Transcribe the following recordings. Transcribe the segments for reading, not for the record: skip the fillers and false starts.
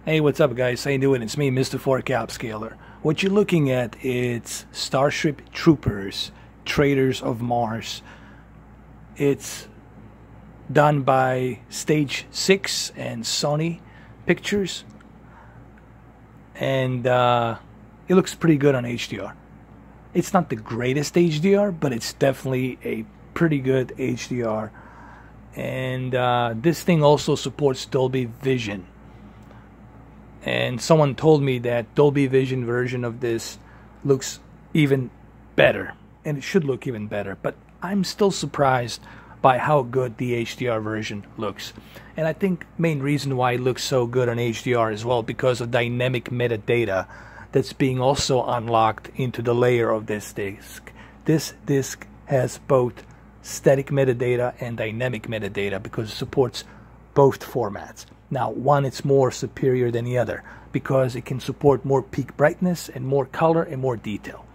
Hey, what's up, guys? How you doing? It's me, Mr. 4K Upscaler. What you're looking at is Starship Troopers, Traitors of Mars. It's done by Stage 6 and Sony Pictures. And it looks pretty good on HDR. It's not the greatest HDR, but it's definitely a pretty good HDR. And this thing also supports Dolby Vision. And someone told me that Dolby Vision version of this looks even better. And it should look even better. But I'm still surprised by how good the HDR version looks. And I think main reason why it looks so good on HDR as well, because of dynamic metadata that's being also unlocked into the layer of this disc. This disc has both static metadata and dynamic metadata because it supports both formats. Now, one is more superior than the other because it can support more peak brightness and more color and more detail.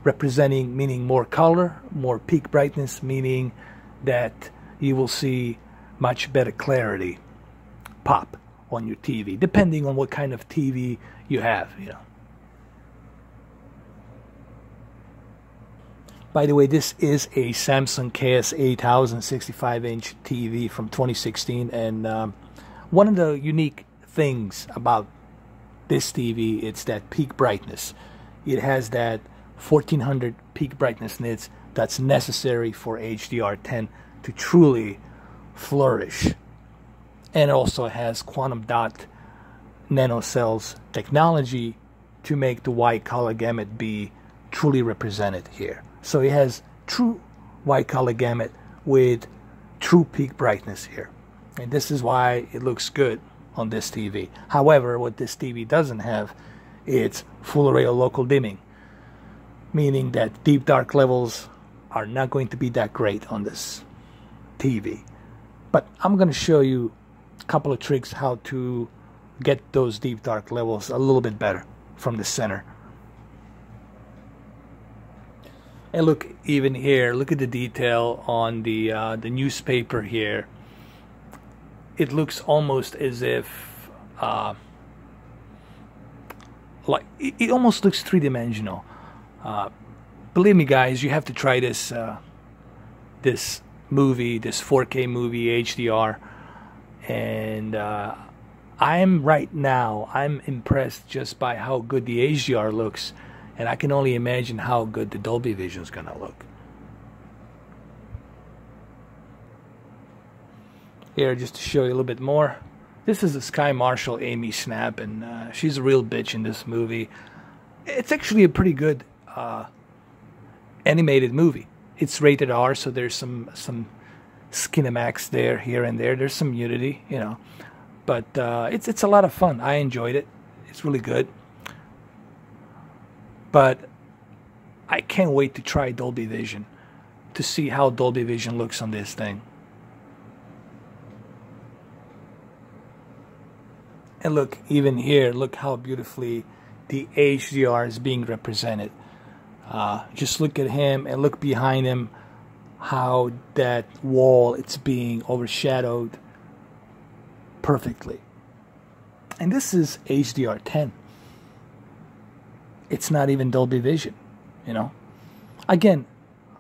Representing meaning more color, more peak brightness, meaning that you will see much better clarity pop on your TV, depending on what kind of TV you have, By the way, this is a Samsung KS-8000 65-inch TV from 2016, and one of the unique things about this TV is that peak brightness. It has that 1400 peak brightness nits that's necessary for HDR10 to truly flourish. And it also has quantum dot nanocells technology to make the white color gamut be truly represented here. So it has true white color gamut with true peak brightness here. And this is why it looks good on this TV. However, what this TV doesn't have is full array of local dimming, meaning that deep dark levels are not going to be that great on this TV. But I'm going to show you a couple of tricks how to get those deep dark levels a little bit better from the center. And look, even here, look at the detail on the newspaper here. It looks almost as if, like it almost looks three-dimensional. Believe me, guys, you have to try this this movie, this 4K movie HDR, and I'm impressed just by how good the HDR looks, and I can only imagine how good the Dolby Vision is gonna look. Here, just to show you a little bit more, this is the Sky Marshal Amy Snap, and she's a real bitch in this movie. It's actually a pretty good animated movie. It's rated R, so there's some Skinemax there, here and there. There's some nudity, but it's a lot of fun. I enjoyed it. It's really good. But I can't wait to try Dolby Vision to see how Dolby Vision looks on this thing. And look, even here, look how beautifully the HDR is being represented. Just look at him and look behind him, how that wall, it's being overshadowed perfectly. And this is HDR10. It's not even Dolby Vision, Again,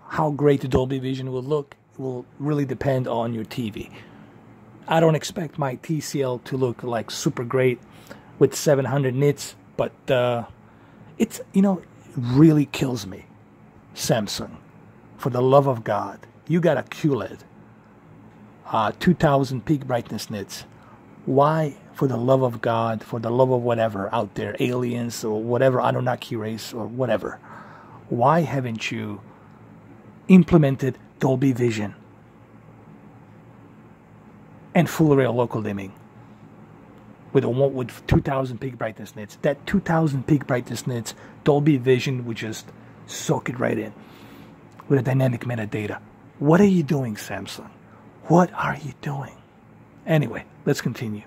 how great the Dolby Vision will look will really depend on your TV. I don't expect my TCL to look like super great with 700 nits, but it's, it really kills me. Samsung, for the love of God, you got a QLED, 2000 peak brightness nits. Why, for the love of God, for the love of whatever out there, aliens or whatever, Anunnaki race or whatever, why haven't you implemented Dolby Vision and full array of local dimming with 2000 peak brightness nits? That 2000 peak brightness nits, Dolby Vision would just soak it right in with a dynamic metadata. What are you doing, Samsung? What are you doing? Anyway, let's continue.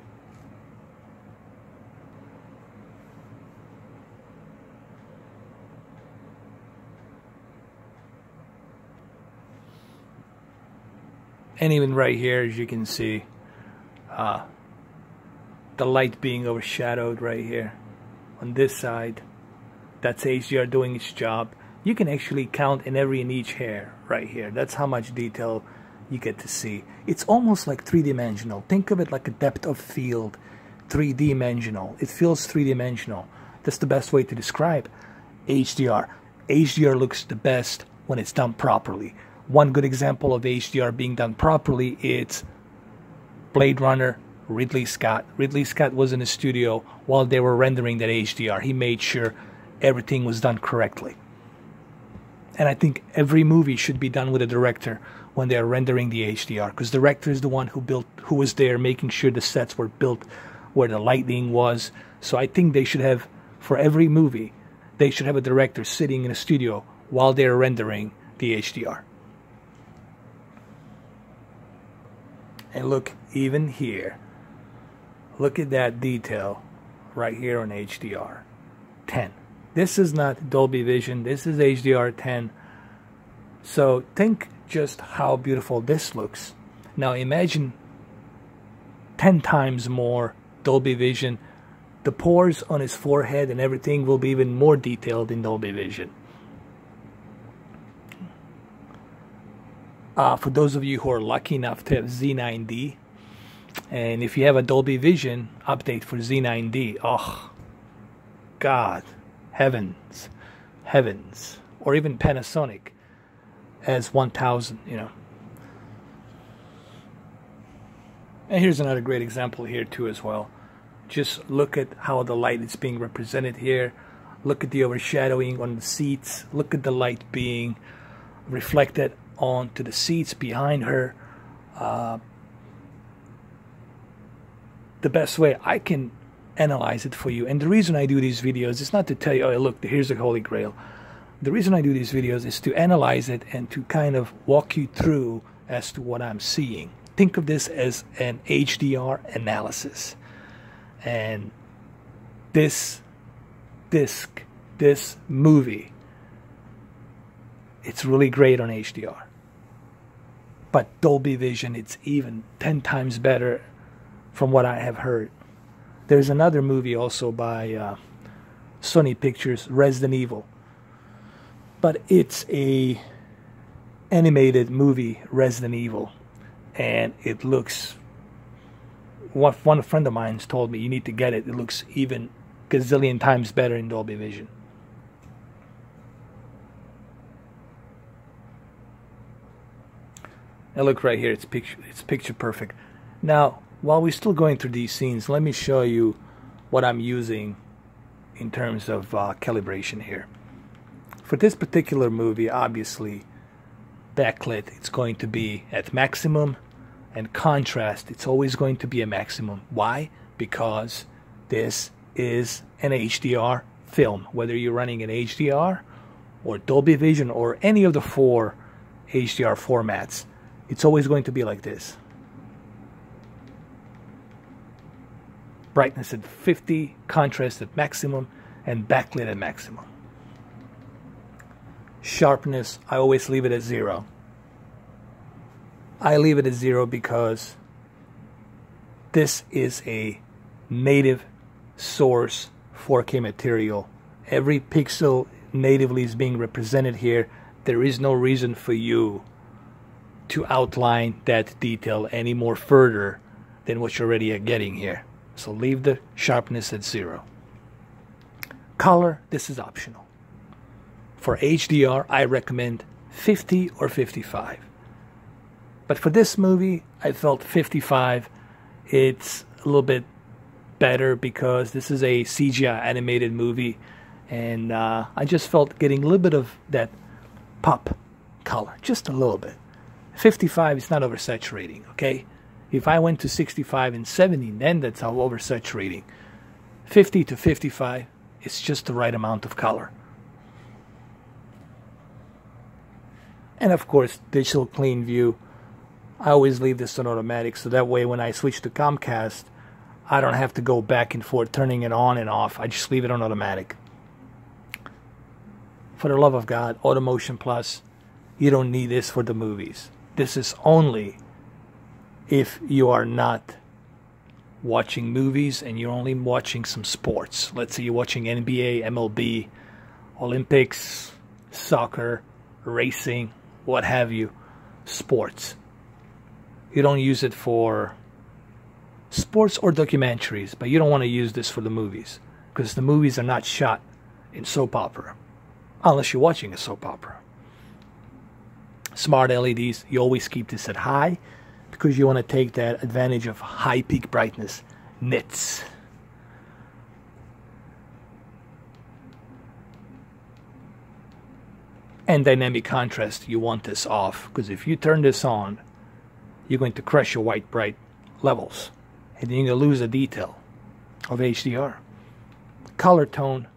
And even right here, as you can see, the light being overshadowed right here on this side. That's HDR doing its job. You can actually count in every and each hair right here. That's how much detail you get to see. It's almost like three-dimensional. Think of it like a depth of field, three-dimensional. It feels three-dimensional. That's the best way to describe HDR. HDR looks the best when it's done properly. One good example of HDR being done properly is Blade Runner, Ridley Scott. Ridley Scott was in the studio while they were rendering that HDR. He made sure everything was done correctly. And I think every movie should be done with a director when they are rendering the HDR, because the director is the one who was there making sure the sets were built where the lighting was. So I think they should have, for every movie, they should have a director sitting in a studio while they're rendering the HDR. And look, even here, look at that detail right here on HDR 10. This is not Dolby Vision, this is HDR 10. So think just how beautiful this looks. Now imagine 10 times more Dolby Vision. The pores on his forehead and everything will be even more detailed in Dolby Vision. For those of you who are lucky enough to have Z9D, and if you have a Dolby Vision update for Z9D, oh God, heavens, heavens. Or even Panasonic as 1000, you know. And here's another great example here too as well. Just look at how the light is being represented here. Look at the overshadowing on the seats. Look at the light being reflected onto the seats behind her. The best way I can analyze it for you, and the reason I do these videos is not to tell you, oh look, here's the Holy Grail. The reason I do these videos is to analyze it and to kind of walk you through as to what I'm seeing. Think of this as an HDR analysis. And this disc, this movie, it's really great on HDR. But Dolby Vision, it's even 10 times better from what I have heard. There's another movie also by Sony Pictures, Resident Evil. But it's a animated movie, Resident Evil. And it looks, one friend of mine's told me, you need to get it. It looks even gazillion times better in Dolby Vision. And look right here, it's picture perfect. Now, while we're still going through these scenes, let me show you what I'm using in terms of calibration here. For this particular movie, obviously, backlit, it's going to be at maximum, and contrast, it's always going to be a maximum. Why? Because this is an HDR film. Whether you're running an HDR or Dolby Vision or any of the 4 HDR formats, it's always going to be like this. Brightness at 50, contrast at maximum, and backlit at maximum. Sharpness, I always leave it at 0. I leave it at 0 because this is a native source 4K material. Every pixel natively is being represented here. There is no reason for you to outline that detail any more further than what you're already getting here. So leave the sharpness at 0. Color, this is optional. For HDR, I recommend 50 or 55. But for this movie, I felt 55. It's a little bit better because this is a CGI animated movie. And I just felt getting a little bit of that pop color, just a little bit. 55 is not oversaturating, okay? If I went to 65 and 70, then that's how oversaturating. 50 to 55, it's just the right amount of color. And of course, digital clean view. I always leave this on automatic, so that way when I switch to Comcast, I don't have to go back and forth turning it on and off. I just leave it on automatic. For the love of God, Automotion Plus, you don't need this for the movies. This is only if you are not watching movies and you're only watching some sports. Let's say you're watching NBA, MLB, Olympics, soccer, racing, what have you, sports. You don't use it for sports or documentaries, but you don't want to use this for the movies because the movies are not shot in soap opera unless you're watching a soap opera. Smart LEDs, you always keep this at high because you want to take that advantage of high peak brightness nits. And dynamic contrast, you want this off because if you turn this on, you're going to crush your white bright levels and then you're going to lose the detail of HDR. Color tone,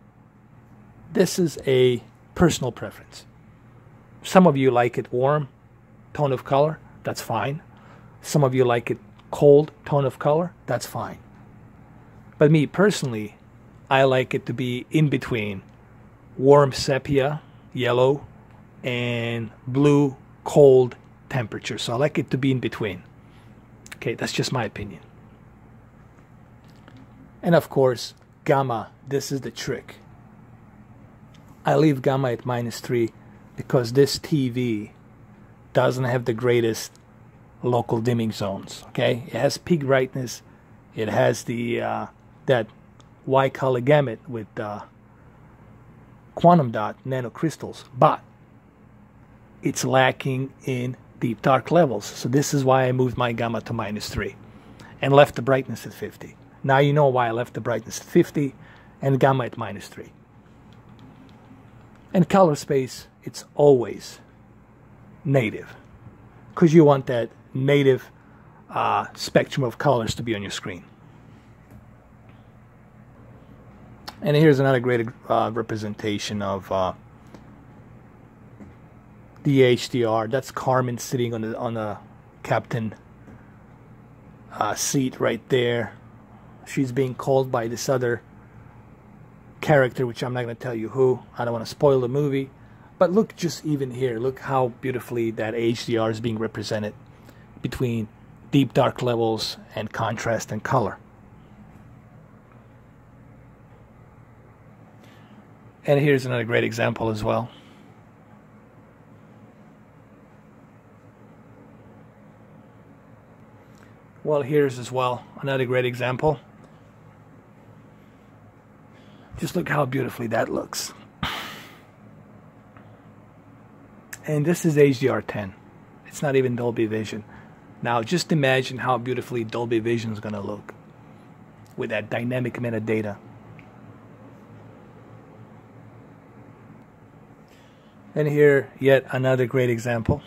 this is a personal preference. Some of you like it warm tone of color, that's fine. Some of you like it cold tone of color, that's fine. But me personally, I like it to be in between warm sepia, yellow, and blue, cold temperature. So I like it to be in between. Okay, that's just my opinion. And of course, gamma, this is the trick. I leave gamma at -3 because this TV doesn't have the greatest local dimming zones. Okay, it has peak brightness, it has the that Y color gamut with quantum dot nanocrystals, but it's lacking in deep dark levels. So this is why I moved my gamma to -3 and left the brightness at 50. Now you know why I left the brightness at 50 and gamma at -3. And color space, it's always native because you want that native spectrum of colors to be on your screen. And here's another great representation of the HDR. That's Carmen sitting on the captain seat right there. She's being called by this other character, which I'm not going to tell you who. I don't want to spoil the movie. But look just even here. Look how beautifully that HDR is being represented between deep dark levels and contrast and color. And here's another great example as well. Well, here's as well another great example. Just look how beautifully that looks. And this is HDR10. It's not even Dolby Vision. Now just imagine how beautifully Dolby Vision is going to look with that dynamic metadata. And here, yet another great example.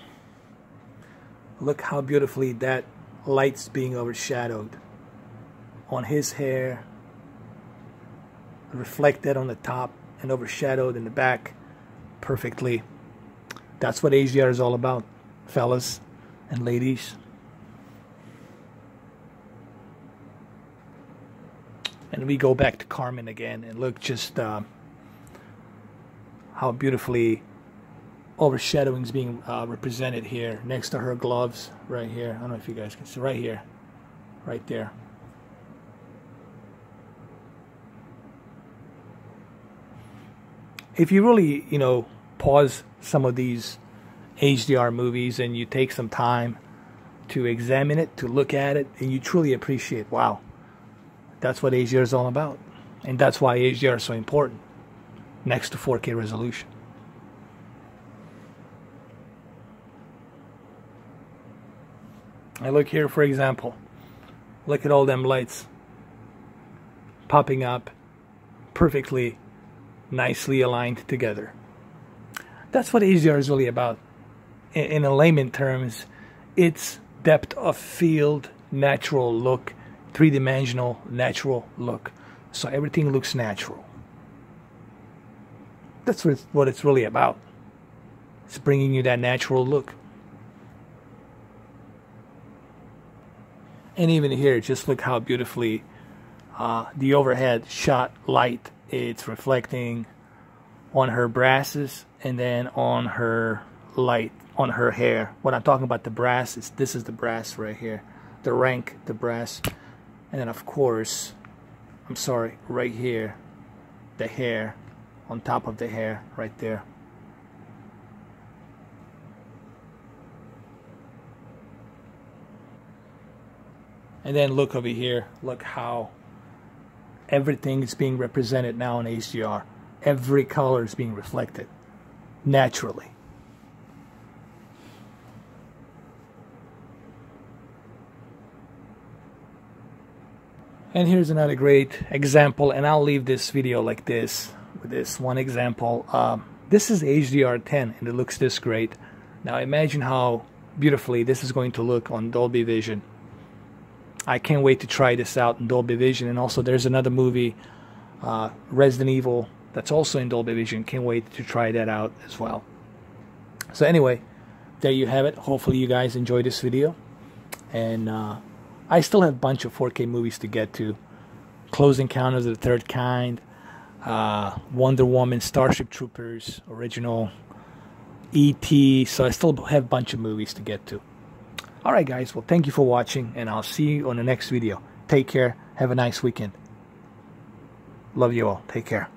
Look how beautifully that light's being overshadowed on his hair, reflected on the top and overshadowed in the back perfectly. That's what HDR is all about, fellas and ladies. And we go back to Carmen again and look just how beautifully overshadowing is being represented here next to her gloves right here. I don't know if you guys can see right here, right there. If you really, pause some of these HDR movies and you take some time to examine it, to look at it, and you truly appreciate, wow, that's what HDR is all about. And that's why HDR is so important next to 4K resolution. I look here, for example, look at all them lights popping up perfectly, nicely aligned together. That's what HDR is really about. In a layman terms, it's depth of field, natural look, three-dimensional natural look. So everything looks natural. That's what it's really about. It's bringing you that natural look. And even here, just look how beautifully the overhead shot light, it's reflecting on her brasses and then on her light, on her hair. When I'm talking about the brass, this is the brass right here. The rank, the brass. And then of course, I'm sorry, right here, the hair, on top of the hair, right there. And then look over here, look how everything is being represented now in HDR. Every color is being reflected naturally. And here's another great example, and I'll leave this video like this, with this one example. This is HDR10, and it looks this great. Now imagine how beautifully this is going to look on Dolby Vision. I can't wait to try this out in Dolby Vision. And also there's another movie, Resident Evil, that's also in Dolby Vision. Can't wait to try that out as well. So anyway, there you have it. Hopefully you guys enjoyed this video. And I still have a bunch of 4K movies to get to. Close Encounters of the Third Kind, Wonder Woman, Starship Troopers, original, E.T. So I still have a bunch of movies to get to. Alright guys, well thank you for watching, and I'll see you on the next video. Take care, have a nice weekend. Love you all, take care.